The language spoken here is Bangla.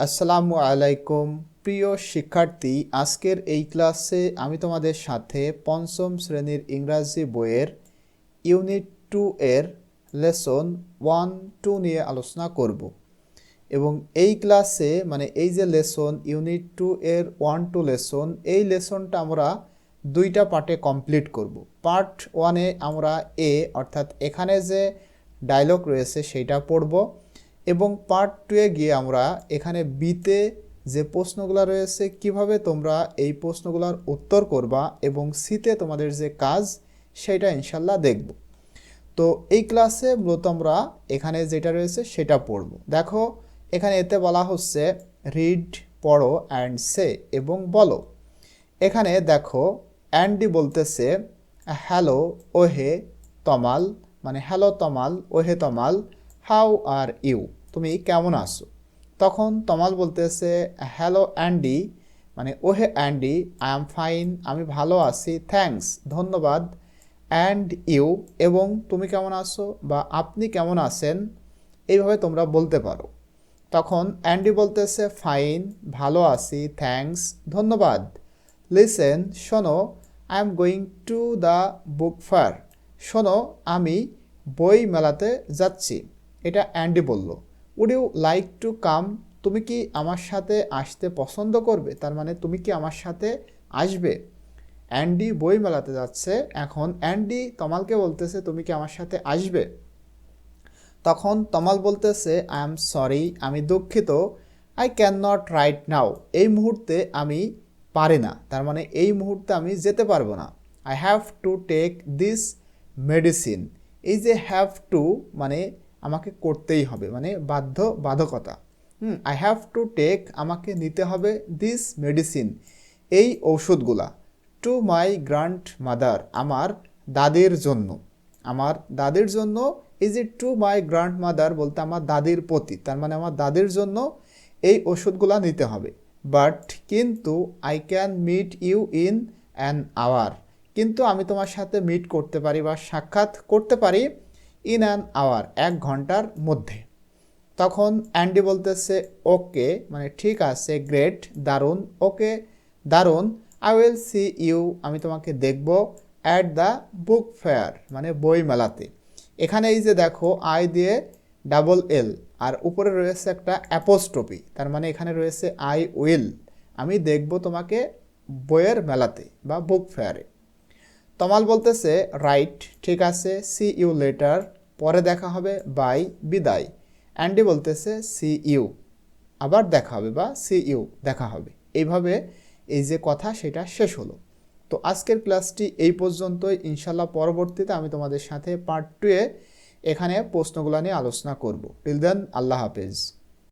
আসসালামু আলাইকুম প্রিয় শিক্ষার্থী, আজকের এই ক্লাসে আমি তোমাদের সাথে পঞ্চম শ্রেণীর ইংরাজি বইয়ের ইউনিট 2 এর লেসন 1-2 নিয়ে আলোচনা করব। এবং এই ক্লাসে এই যে লেসন ইউনিট 2 এর 1-2 লেসন, এই লেসনটা আমরা দুইটা পার্টে কমপ্লিট করব। পার্ট 1-এ আমরা অর্থাৎ এখানে যে ডায়লগ রয়েছে সেইটা পড়ব, এবং পার্ট 2-এ গিয়ে আমরা এখানে বিতে যে প্রশ্নগুলো রয়েছে কিভাবে তোমরা এই প্রশ্নগুলোর উত্তর করবা এবং সিতে তোমাদের যে কাজ সেটা ইনশাল্লাহ দেখব। তো এই ক্লাসে মূলত আমরা এখানে যেটা রয়েছে সেটা পড়ব। দেখো, এখানে এতে বলা হচ্ছে রিড, পড়ো অ্যান্ড সে, এবং বলো। এখানে দেখো অ্যান্ডি বলতেছে হ্যালো ওহে তমাল, হ্যালো তমাল, ওহে তমাল, হাউ আর ইউ, তুমি কেমন আছো। তখন তমাল বলতেছে হ্যালো অ্যান্ডি, ওহে অ্যান্ডি, আই এম ফাইন, আমি ভালো আছি, থ্যাঙ্কস, ধন্যবাদ, অ্যান্ড ইউ, এবং তুমি কেমন আছো বা আপনি কেমন আছেন, এইভাবে তোমরা বলতে পারো। তখন অ্যান্ডি বলতেছে ফাইন, ভালো আছি, থ্যাঙ্কস, ধন্যবাদ। লিসেন, শোনো, I am going to the book fair, শোনো আমি বই মেলাতে যাচ্ছি। এটা অ্যান্ডি বলল। Would you like to come, তুমি কি আমার সাথে আসতে পছন্দ করবে, তার তুমি কি আমার সাথে আসবে। অ্যান্ডি বই মেলাতে যাচ্ছে, এখন অ্যান্ডি তমালকে বলতেছে তুমি কি আমার সাথে আসবে। তখন তমাল বলতেছে আই এম সরি, আমি দুঃখিত, I can not right now, এই মুহূর্তে আমি পারি না, তার এই মুহূর্তে আমি যেতে পারবো না। I have to take this medicine, এই যে হ্যাভ টু আমাকে করতেই হবে, বাধ্যকতা। আই হ্যাভ টু টেক, আমাকে নিতে হবে, দিস মেডিসিন, এই ঔষধগুলা, টু মাই গ্র্যান্ড মাদার, আমার দাদির জন্য, আমার দাদির জন্য। এই যে টু মাই গ্র্যান্ড মাদার বলতে আমার দাদির প্রতি, তার আমার দাদির জন্য এই ওষুধগুলা নিতে হবে। বাট কিন্তু I can meet you in an hour, কিন্তু আমি তোমার সাথে মিট করতে পারি বা সাক্ষাৎ করতে পারি ইন অ্যান আওয়ার, 1 ঘন্টার মধ্যে। তখন অ্যান্ডি বলতেছে ওকে, ঠিক আছে, গ্রেট, দারুণ, ওকে, দারুণ, আই উইল সি ইউ, আমি তোমাকে দেখব, অ্যাট দ্য বুক ফেয়ার, বই মেলাতে। এখানে এই যে দেখো আই দিয়ে ডাবল এল আর উপরে রয়েছে একটা অ্যাপোস্ট্রফি, তার এখানে রয়েছে আই উইল, আমি দেখব তোমাকে বইয়ের মেলাতে বা বুক ফেয়ারে। তমাল বলতেছে রাইট, ঠিক আছে, সি ইউ লেটার, পরে দেখা হবে, বাই, বিদায়। অ্যান্ডি বলতেছে সি ইউ, আবার দেখা হবে বা সি ইউ, দেখা হবে। এইভাবে এই যে কথা সেটা শেষ হলো। তো আজকের ক্লাসটি এই পর্যন্তই। ইনশাল্লাহ পরবর্তীতে আমি তোমাদের সাথে পার্ট 2-এ এখানে প্রশ্নগুলো নিয়ে আলোচনা করব। টিল দেন, আল্লাহ হাফেজ।